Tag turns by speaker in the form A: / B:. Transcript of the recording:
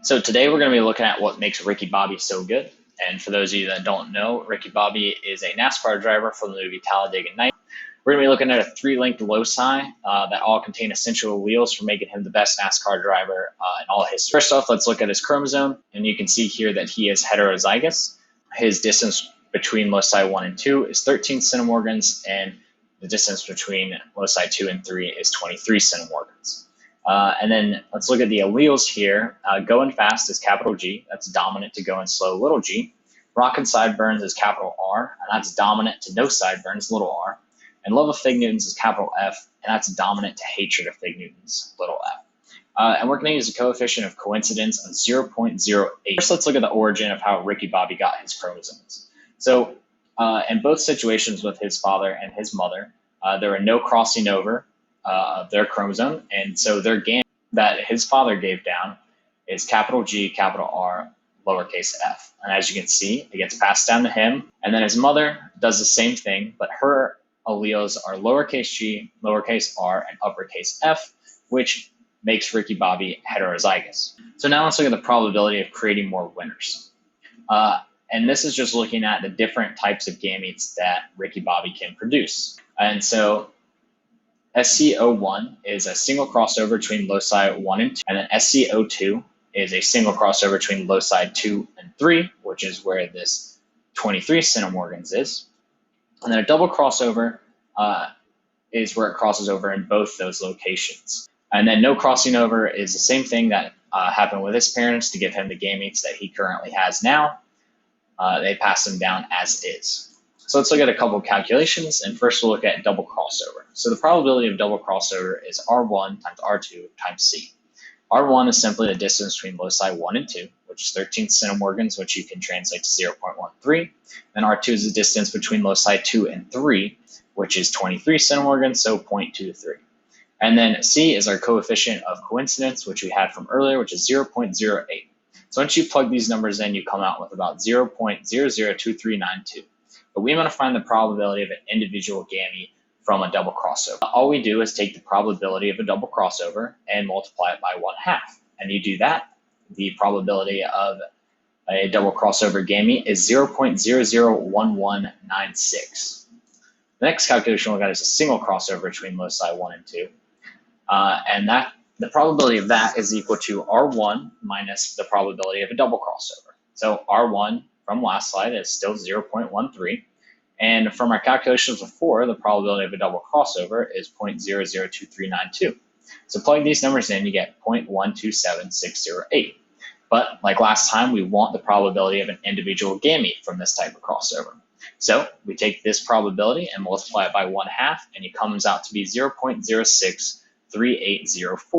A: So today we're going to be looking at what makes Ricky Bobby so good. And for those of you that don't know, Ricky Bobby is a NASCAR driver from the movie Talladega Nights. We're going to be looking at a 3-linked loci that all contain essential alleles for making him the best NASCAR driver in all history. First off, let's look at his chromosome. And you can see here that he is heterozygous. His distance between loci 1 and 2 is 13 centimorgans, and the distance between loci 2 and 3 is 23 centimorgans. And then let's look at the alleles here. Going fast is capital G. That's dominant to going slow, little g. Rockin' sideburns is capital R, and that's dominant to no sideburns, little r. And love of fig Newtons is capital F, and that's dominant to hatred of fig Newtons, little f. And we're going to use a coefficient of coincidence of 0.08. First, let's look at the origin of how Ricky Bobby got his chromosomes. So in both situations with his father and his mother, there were no crossing over of their chromosome, and so their gamete that his father gave down is capital G, capital R, lowercase f. And as you can see, it gets passed down to him, and then his mother does the same thing, but her alleles are lowercase g, lowercase r, and uppercase f, which makes Ricky Bobby heterozygous. So now let's look at the probability of creating more winners. And this is just looking at the different types of gametes that Ricky Bobby can produce. And so SCO1 is a single crossover between loci 1 and 2, and then SCO2 is a single crossover between loci 2 and 3, which is where this 23 centimorgans is. And then a double crossover is where it crosses over in both those locations. And then no crossing over is the same thing that happened with his parents to give him the gametes that he currently has now. They pass them down as is. So let's look at a couple of calculations, and first we'll look at double crossover. So the probability of double crossover is R1 times R2 times C. R1 is simply the distance between loci 1 and 2, which is 13 centimorgans, which you can translate to 0.13. Then R2 is the distance between loci 2 and 3, which is 23 centimorgans, so 0.23. And then C is our coefficient of coincidence, which we had from earlier, which is 0.08. So once you plug these numbers in, you come out with about 0.002392. But we want to find the probability of an individual gamete from a double crossover. All we do is take the probability of a double crossover and multiply it by 1/2. And you do that, the probability of a double crossover gamete is 0.001196. The next calculation we'll get is a single crossover between loci 1 and 2. And the probability of that is equal to R1 minus the probability of a double crossover. So R1 from last slide is still 0.13. And from our calculations before, the probability of a double crossover is 0.002392. So plug these numbers in, you get 0.127608. But like last time, we want the probability of an individual gamete from this type of crossover. So we take this probability and multiply it by 1/2, and it comes out to be 0.063804.